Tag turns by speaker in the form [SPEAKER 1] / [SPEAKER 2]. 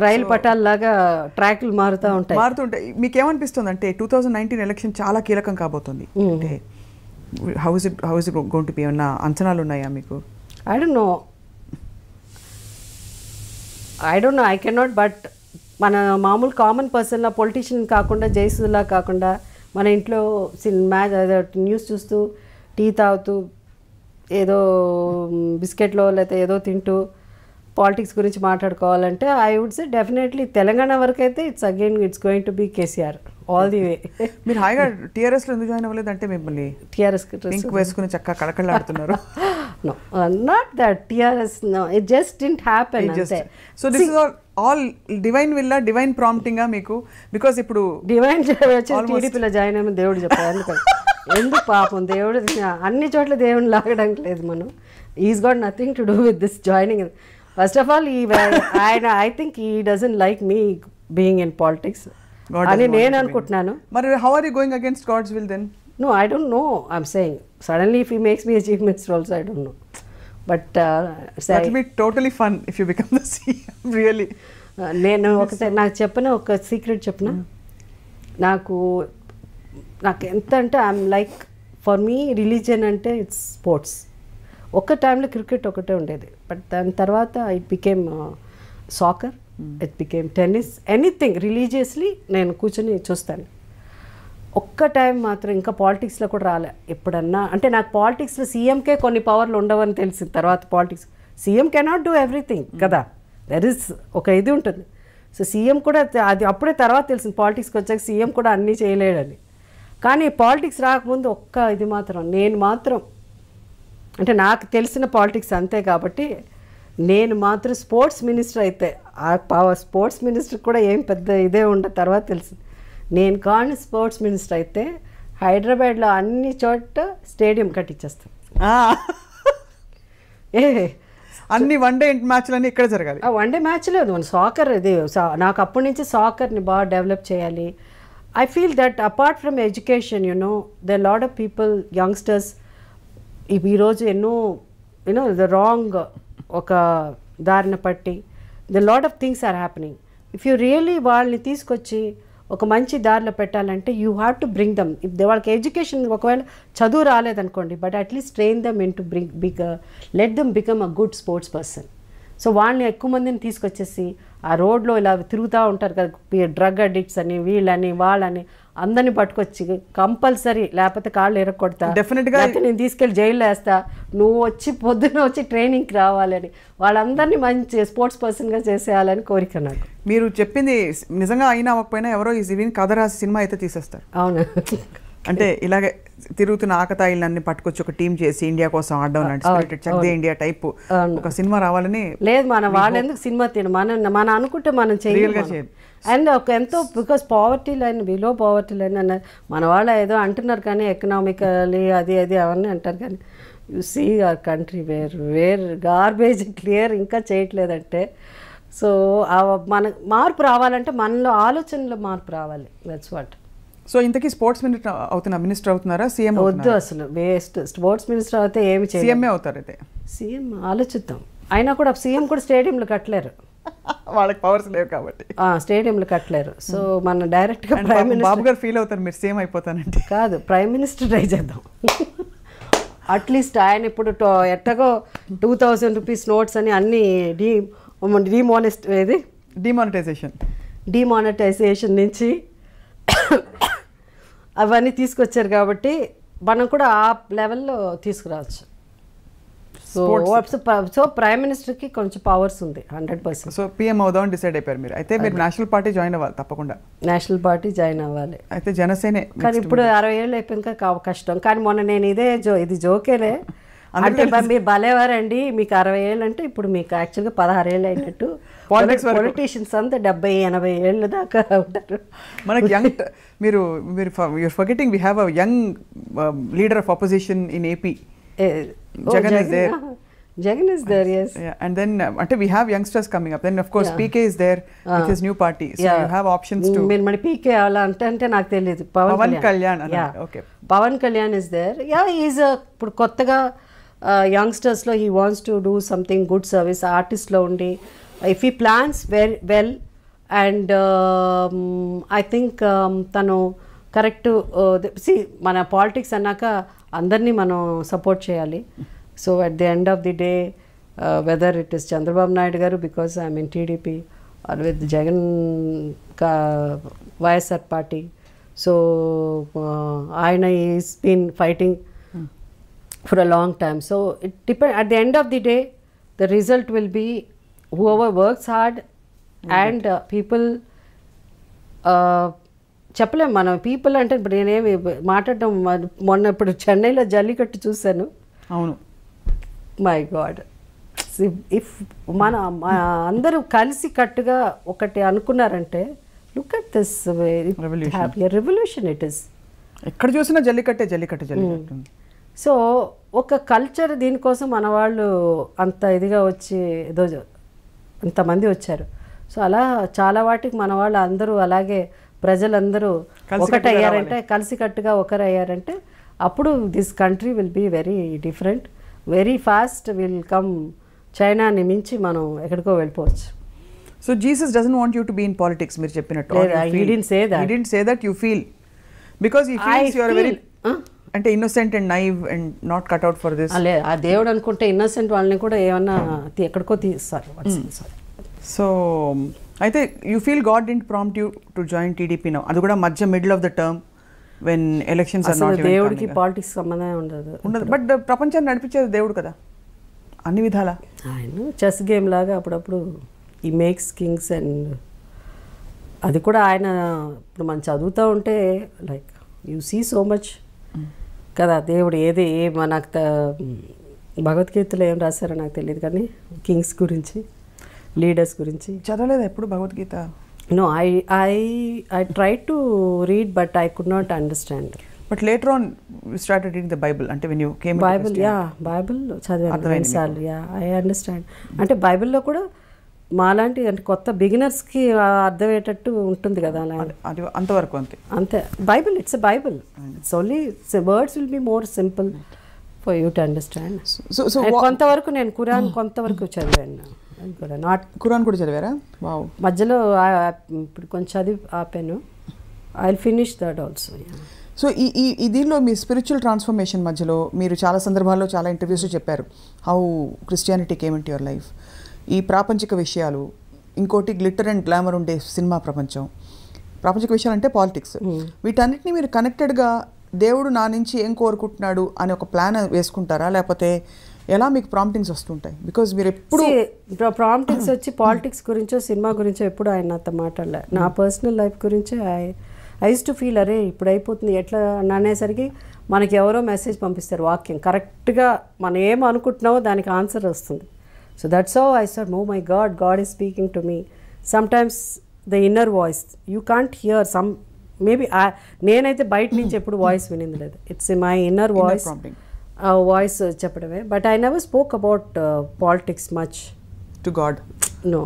[SPEAKER 1] రైలు పట్టాల లాగా ట్రాక్లు మారుతుంటాయి.
[SPEAKER 2] మీకు ఏమనిపిస్తుంది అంటే 2019 ఎలక్షన్ చాలా కీలకం కాబోతుంది అంటే how is it going to be అన్న అంచనాలు ఉన్నాయా మీకు?
[SPEAKER 1] I don't know I can not, but మన మామూలు కామన్ పర్సన్లా పొలిటీషియన్ కాకుండా జయసులా కాకుండా మన ఇంట్లో న్యూస్ చూస్తూ టీ తాగుతూ ఏదో బిస్కెట్లో లేకపోతే ఏదో తింటూ పాలిటిక్స్ గురించి మాట్లాడుకోవాలంటే I would say definitely Telangana వరకు అయితే it's going to be KCR all the way.
[SPEAKER 2] మీరు హాయిగా టీఆర్ఎస్లో ఎందుకు జాయిన్ అవ్వలేదు అంటే మిమ్మల్ని
[SPEAKER 1] టీఆర్ఎస్
[SPEAKER 2] పింక్ వేసుకుని చక్కగా కళకళలాడుతున్నారు?
[SPEAKER 1] No, not that TRS, no, it just didn't happen.
[SPEAKER 2] So this is all divine villa, divine prompting ఆ మీకు? బికాస్ ఇప్పుడు
[SPEAKER 1] డివైన్ టీడీపీలో జాయిన్ అయ్యమని దేవుడు చెప్పారు. ఎందుకు పాపం దేవుడు అన్ని చోట్ల దేవుని లాగడానికి లేదు. మనం is got nothing to do with this joining. First of all ఆయన I think he doesn't like me being in politics అని నేను అనుకుంటున్నాను.
[SPEAKER 2] మరి how are you going against god's will then?
[SPEAKER 1] No, I don't know. I'm saying suddenly if he makes me a chief minister also, I don't know. But
[SPEAKER 2] that will be totally fun if you become the CM. Really.
[SPEAKER 1] నేను నాకు చెప్పిన ఒక secret చెప్పిన, నాకు ఎంత అంటే I'm like for me religion అంటే it's sports. ఒక్క టైంలో క్రికెట్ ఒకటే ఉండేది, బట్ దాని తర్వాత it became soccer, it became tennis, anything religiously నేను కూర్చొని చూస్తాను. ఒక్క టైం మాత్రం ఇంకా పాలిటిక్స్లో కూడా రాలే ఎప్పుడన్నా. అంటే నాకు పాలిటిక్స్లో సీఎంకే కొన్ని పవర్లు ఉండవని తెలిసింది తర్వాత. Politics CM cannot do everything కదా, దర్ ఇస్ ఒక ఇది ఉంటుంది. సో సీఎం కూడా అది అప్పుడే తర్వాత తెలిసింది పాలిటిక్స్కి వచ్చాక సీఎం కూడా అన్నీ చేయలేడని. కానీ పాలిటిక్స్ రాకముందు ఒక్క ఇది మాత్రం నేను మాత్రం అంటే నాకు తెలిసిన పాలిటిక్స్ అంతే కాబట్టి నేను మాత్రం స్పోర్ట్స్ మినిస్టర్ అయితే ఆ స్పోర్ట్స్ మినిస్టర్ కూడా ఏం పెద్ద ఇదే ఉండదు తర్వాత తెలిసింది. నేను కానీ స్పోర్ట్స్ మినిస్టర్ అయితే హైదరాబాద్లో అన్ని చోట్ల స్టేడియం కట్టించేస్తాను.
[SPEAKER 2] అన్ని వన్డే మ్యాచ్లన్నీ ఇక్కడ జరగాలి.
[SPEAKER 1] వన్డే మ్యాచ్ లేదు, మన సాకర్ ఇది. నాకు అప్పటి నుంచి సాకర్ని బాగా డెవలప్ చేయాలి. I feel that apart from education the lot of people youngsters ఈరోజు ఎన్నో ద రాంగ్ ఒక దారిన పట్టి the lot of things are happening. If you really వాళ్ళని తీసుకొచ్చి ఒక మంచి దారిలో పెట్టాలంటే you have to bring them. వాళ్ళకి ఎడ్యుకేషన్ ఒకవేళ చదువు రాలేదనుకోండి, but at least train them in to let them become a good sports person. So వాళ్ళని ఎక్కువ మందిని తీసుకొచ్చేసి ఆ రోడ్లో ఇలా తిరుగుతూ ఉంటారు కదా డ్రగ్ అడిక్ట్స్ అని వీళ్ళని వాళ్ళని అందరినీ పట్టుకొచ్చి కంపల్సరీ లేకపోతే కాళ్ళు ఎరగొడతా,
[SPEAKER 2] డెఫినెట్గా
[SPEAKER 1] నేను తీసుకెళ్ళి జైల్లో వేస్తా, నువ్వు వచ్చి పొద్దున్న వచ్చి ట్రైనింగ్కి రావాలని వాళ్ళందరినీ మంచి స్పోర్ట్స్ పర్సన్గా చేసేయాలని కోరిక నాకు.
[SPEAKER 2] మీరు చెప్పింది నిజంగా అయినా అవ్వకపోయినా ఎవరో ఈ జీవిని కథ రాసి సినిమా అయితే తీసేస్తారు.
[SPEAKER 1] అవును,
[SPEAKER 2] అంటే ఇలాగే తిరుగుతున్న ఆకతాయిలన్నీ పట్టుకొచ్చి ఒక టీం చేసి ఇండియా కోసం ఆడడం లాంటి చక్దే ఇండియా టైప్ ఒక సినిమా రావాలని
[SPEAKER 1] లేదు. మన వాళ్ళు ఎందుకు సినిమా మన అనుకుంటే మనం చేయాలి. అండ్ ఒక ఎంతో because poverty line below poverty line అన్న మన వాళ్ళు ఏదో అంటున్నారు కానీ ఎకనామికలీ అది అవన్నీ అంటారు కానీ you see our country where garbage clear ఇంకా చేయట్లేదంటే. సో మన మార్పు రావాలంటే మనలో ఆలోచనలో మార్పు రావాలి. That's what.
[SPEAKER 2] సో ఇంతకీ స్పోర్ట్స్ మినిస్టర్ అవుతున్నారా సీఎం?
[SPEAKER 1] వద్దు, అసలు వేస్ట్. స్పోర్ట్స్ మినిస్టర్ అయితే ఏమి చేయాలి,
[SPEAKER 2] సీఎంఏ అవుతారు. అయితే
[SPEAKER 1] సీఎం ఆలోచిద్దాం. అయినా కూడా సీఎం కూడా స్టేడియంలో కట్టలేరు,
[SPEAKER 2] వాళ్ళకి పవర్స్ లేవు కాబట్టి
[SPEAKER 1] స్టేడియంలో కట్టలేరు. సో మన డైరెక్ట్గా ప్రైమ్ మినిస్టర్
[SPEAKER 2] బాబు గారు ఫీల్ అవుతారు మీరు సీఎం అయిపోతానంటే.
[SPEAKER 1] కాదు, ప్రైమ్ మినిస్టర్ ట్రై చేద్దాం. అట్లీస్ట్ ఆయన ఇప్పుడు ఎట్టగో 2000 రూపీస్ నోట్స్ అని అన్ని డిమానిటైజేషన్ నుంచి అవన్నీ తీసుకొచ్చారు కాబట్టి మనం కూడా ఆ లెవెల్లో తీసుకురావచ్చు. సో ప్రైమ్ మినిస్టర్కి కొంచెం పవర్స్ ఉంది 100%.
[SPEAKER 2] సో పిఎం అవుదామని డిసైడ్ అయిపోయారు మీరు. అయితే మీరు నేషనల్ పార్టీ జాయిన్ అవ్వాలి తప్పకుండా.
[SPEAKER 1] నేషనల్ పార్టీ జాయిన్ అవ్వాలి.
[SPEAKER 2] అయితే జనసేనే.
[SPEAKER 1] కానీ ఇప్పుడు 60 ఏళ్ళు అయిపోయాక కష్టం. కానీ మొన్న నేను ఇది జోకేలే అంటే మీరు భలేవారండి, మీకు 60 ఏళ్ళు అంటే ఇప్పుడు మీకు యాక్చువల్గా 16 ఏళ్ళు అయినట్టు. పొలిటీషియన్స్ అంతా 70-80 ఏళ్ళ దాకా ఉంటారు.
[SPEAKER 2] మనకి యంగ్ మీరు forgetting we have a young leader of opposition in AP. Jagan is there.
[SPEAKER 1] Jagan is there, yes.
[SPEAKER 2] Yeah, and then we have youngsters coming up. Then of course PK is there with his new party. So you have options to.
[SPEAKER 1] Mani PK ala ante నాకు తెలియదు. Pawan
[SPEAKER 2] Kalyan. Okay.
[SPEAKER 1] Pawan Kalyan is there. Yeah, he is ఇప్పుడు కొత్తగా youngsters లో he wants to do something good service. Artist లో ఉండి if he plans very well and I think తను correct మన politics అన్నాక అందరినీ మనం సపోర్ట్ చేయాలి. So at the end of the day whether it is Chandrababu Naidu గారు because I mean TDP are with Jagan YSR party. So ఆయన is been fighting for a long time. So it depends. At the end of the day, the result will be whoever works hard and people. చెప్పలేము మనం people అంటే ఇప్పుడు నేనేమి మాట్లాడటం మొన్న ఇప్పుడు చెన్నైలో జల్లికట్టు చూశాను.
[SPEAKER 2] అవును,
[SPEAKER 1] మై గాడ్, ఇఫ్ మన అందరూ కలిసి కట్టుగా ఒకటి అనుకున్నారంటే look at this revolution it is.
[SPEAKER 2] ఎక్కడ చూసినా జల్లికట్టే జల్లికట్టు జల్లికట్టు.
[SPEAKER 1] సో ఒక కల్చర్ దీనికోసం మన వాళ్ళు అంత ఇదిగా వచ్చి ఏదో అంతమంది వచ్చారు. సో అలా చాలా వాటికి మన వాళ్ళు అందరూ అలాగే ప్రజలందరూ ఒకటయ్యారంటే కలిసికట్టుగా ఒకరయ్యారంటే అప్పుడు this country will be very different, very fast will come. చైనాని మించి మనం ఎక్కడికో వెళ్ళిపోవచ్చు.
[SPEAKER 2] So Jesus doesn't want you to be in politics మీరు చెప్పినట్టు.
[SPEAKER 1] He didn't say that.
[SPEAKER 2] He didn't say that. You feel because he feels you are very అంటే innocent and naive and not cut out for this.
[SPEAKER 1] అలే ఆ దేవుడు అనుకుంటే innocent వాళ్ళని కూడా ఏమన్నా ఎక్కడికో తీస్తారు.
[SPEAKER 2] సో అయితే you feel god didn't prompt you to join TDP now, అది కూడా మధ్య middle of the term when elections are not.
[SPEAKER 1] దేవుడికి పాలిటిక్స్ సంబంధం ఉండదు.
[SPEAKER 2] బట్ ప్రపంచాన్ని నడిపించేది దేవుడు కదా అన్ని విధాల.
[SPEAKER 1] ఆయన చెస్ గేమ్ లాగా అప్పుడప్పుడు ఈ మేక్స్ కింగ్స్ అండ్ అది కూడా ఆయన ఇప్పుడు మనం చదువుతూ ఉంటే like you see so much కదా. దేవుడు ఏది నాకు భగవద్గీతలో ఏం రాశారో నాకు తెలియదు కానీ కింగ్స్ గురించి లీడర్స్ గురించి
[SPEAKER 2] చదవలేదు ఎప్పుడు Bhagavad Gita.
[SPEAKER 1] No I try to read but I could not understand.
[SPEAKER 2] But later on you started reading the Bible అంటే when you came
[SPEAKER 1] Bible Bible చదివాను రెండుసార్లు. I understand. అంటే బైబిల్లో కూడా మాలాంటి అంటే కొత్త బిగినర్స్కి అర్థమయ్యేటట్టు ఉంటుంది కదా అలా.
[SPEAKER 2] అది అంతవరకు
[SPEAKER 1] అంతే. Bible it's a Bible. It's only words will be more simple for you to understand. So కొంతవరకు నేను ఖురాన్ కొంతవరకు చదివాను.
[SPEAKER 2] ఖురాన్ కూడా చదివారా? వావ్.
[SPEAKER 1] మధ్యలో ఇప్పుడు కొంచెం చదివి ఆపాను. I will finish that also.
[SPEAKER 2] So ఈ దీనిలో మీ స్పిరిచువల్ ట్రాన్స్ఫర్మేషన్ మధ్యలో మీరు చాలా సందర్భాల్లో చాలా ఇంటర్వ్యూస్లో చెప్పారు how Christianity came in to your life. ఈ ప్రాపంచిక విషయాలు, ఇంకోటి గ్లిటర్ అండ్ గ్లామర్ ఉండే సినిమా ప్రపంచం, ప్రాపంచిక విషయాలు అంటే పాలిటిక్స్, వీటన్నిటిని మీరు కనెక్టెడ్గా దేవుడు నా నుంచి ఏం కోరుకుంటున్నాడు అని ఒక ప్లాన్ వేసుకుంటారా, లేకపోతే ఎలా మీకు ప్రాంప్టింగ్స్ వస్తుంటాయి? బికాజ్ మీరు ఎప్పుడు
[SPEAKER 1] ప్రాంప్టింగ్స్ వచ్చి పాలిటిక్స్ గురించో సినిమా గురించో ఎప్పుడు ఆయన నాతో మాట్లాడలే. నా పర్సనల్ లైఫ్ గురించే ఐ యూస్ టు ఫీల్ అరే ఇప్పుడు అయిపోతుంది ఎట్లా అనేసరికి మనకి ఎవరో మెసేజ్ పంపిస్తారు వాక్యం కరెక్ట్గా మనం ఏం అనుకుంటున్నామో దానికి ఆన్సర్ వస్తుంది. So that's how I said, oh my God, God is speaking to me. Sometimes the inner voice, you can't hear some, maybe నేనైతే బయట నుంచి ఎప్పుడు వాయిస్ వినింది లేదు. It's my inner voice voice చెప్పడమే. But I never spoke about politics much
[SPEAKER 2] to God.
[SPEAKER 1] No.